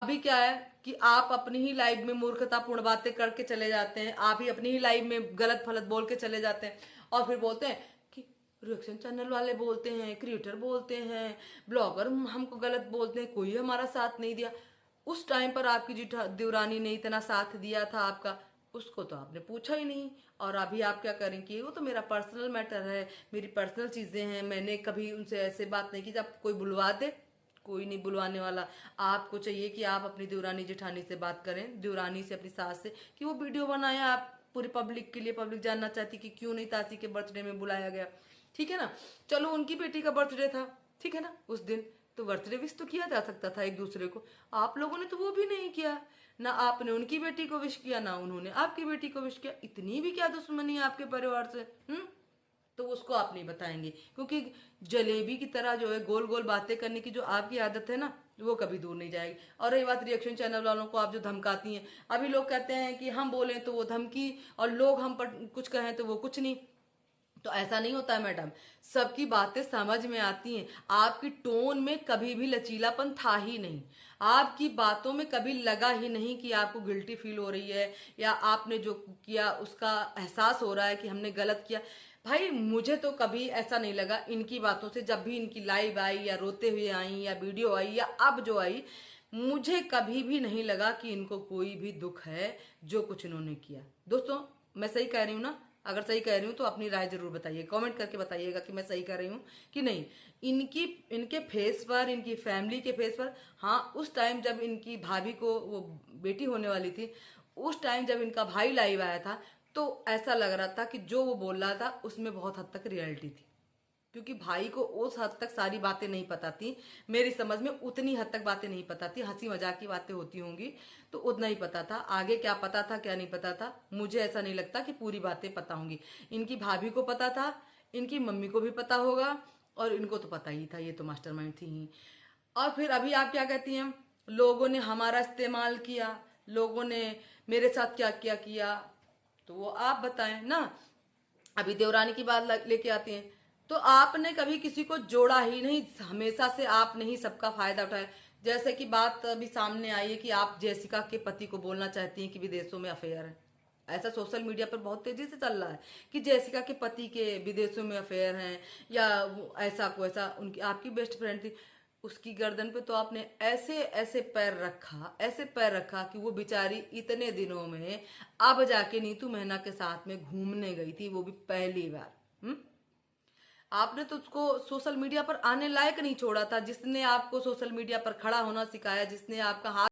अभी क्या है कि आप अपनी ही लाइफ में मूर्खतापूर्ण बातें करके चले जाते हैं, आप ही अपनी ही लाइफ में गलत फलत बोल के चले जाते हैं और फिर बोलते हैं कि रिएक्शन चैनल वाले बोलते हैं, क्रिएटर बोलते हैं, ब्लॉगर हमको गलत बोलते हैं, कोई हमारा साथ नहीं दिया। उस टाइम पर आपकी जेठा देवरानी ने इतना साथ दिया था आपका, उसको तो आपने पूछा ही नहीं। और अभी आप क्या करेंगे, वो तो मेरा पर्सनल मैटर है, मेरी पर्सनल चीजें हैं, मैंने कभी उनसे ऐसे बात नहीं की। जब कोई बुलवा दे, कोई नहीं बुलवाने वाला। आपको चाहिए कि आप अपनी देवरानी जेठानी से बात करें, देवरानी से, अपनी सास से, कि वो वीडियो बनाए आप पूरी पब्लिक के लिए, पब्लिक जानना चाहती कि क्यों नहीं तासी के बर्थडे में बुलाया गया। ठीक है ना, चलो उनकी बेटी का बर्थडे था, ठीक है ना, उस दिन तो बर्थडे विश तो किया जा सकता था एक दूसरे को। आप लोगों ने तो वो भी नहीं किया, ना आपने उनकी बेटी को विश किया, ना उन्होंने आपकी बेटी को विश किया। इतनी भी क्या दुश्मनी है आपके परिवार से? तो उसको आप नहीं बताएंगे, क्योंकि जलेबी की तरह जो है गोल गोल बातें करने की जो आपकी आदत है ना, वो कभी दूर नहीं जाएगी। और रही बात रिएक्शन चैनल वालों को आप जो धमकाती हैं, अभी लोग कहते हैं कि हम बोलें तो वो धमकी, और लोग हम पर कुछ कहें तो वो कुछ नहीं। तो ऐसा नहीं होता है मैडम, सबकी बातें समझ में आती हैं। आपकी टोन में कभी भी लचीलापन था ही नहीं, आपकी बातों में कभी लगा ही नहीं कि आपको गिल्टी फील हो रही है, या आपने जो किया उसका एहसास हो रहा है कि हमने गलत किया। भाई मुझे तो कभी ऐसा नहीं लगा इनकी बातों से, जब भी इनकी लाइव आई या रोते हुए आई या वीडियो आई या अब जो आई, मुझे कभी भी नहीं लगा कि इनको कोई भी दुख है जो कुछ इन्होंने किया। दोस्तों, मैं सही कह रही हूँ ना? अगर सही कह रही हूँ तो अपनी राय जरूर बताइए, कमेंट करके बताइएगा कि मैं सही कह रही हूँ कि नहीं। इनकी इनके फेस पर, इनकी फैमिली के फेस पर, हाँ उस टाइम जब इनकी भाभी को वो बेटी होने वाली थी, उस टाइम जब इनका भाई लाइव आया था, तो ऐसा लग रहा था कि जो वो बोल रहा था उसमें बहुत हद तक रियलिटी थी, क्योंकि भाई को उस हद तक सारी बातें नहीं पता थी। मेरी समझ में उतनी हद तक बातें नहीं पता थी, हंसी मजाक की बातें होती होंगी तो उतना ही पता था। आगे क्या पता था क्या नहीं पता था, मुझे ऐसा नहीं लगता कि पूरी बातें पता होंगी। इनकी भाभी को पता था, इनकी मम्मी को भी पता होगा, और इनको तो पता ही था, ये तो मास्टरमाइंड थी ही। और फिर अभी आप क्या कहती हैं, लोगों ने हमारा इस्तेमाल किया, लोगों ने मेरे साथ क्या क्या किया, तो वो आप बताएं ना। अभी देवरानी की बात लेके आती हैं, तो आपने कभी किसी को जोड़ा ही नहीं, हमेशा से आपने ही सबका फायदा उठाया। जैसे कि बात अभी सामने आई है कि आप जेसिका के पति को बोलना चाहती हैं कि विदेशों में अफेयर है। ऐसा सोशल मीडिया पर बहुत तेजी से चल रहा है कि जेसिका के पति के विदेशों में अफेयर हैं, या ऐसा को ऐसा, उनकी आपकी बेस्ट फ्रेंड थी, उसकी गर्दन पे तो आपने ऐसे ऐसे पैर रखा, ऐसे पैर रखा कि वो बेचारी इतने दिनों में अब जाके नीतू महीना के साथ में घूमने गई थी, वो भी पहली बार। आपने तो उसको सोशल मीडिया पर आने लायक नहीं छोड़ा था, जिसने आपको सोशल मीडिया पर खड़ा होना सिखाया, जिसने आपका हाथ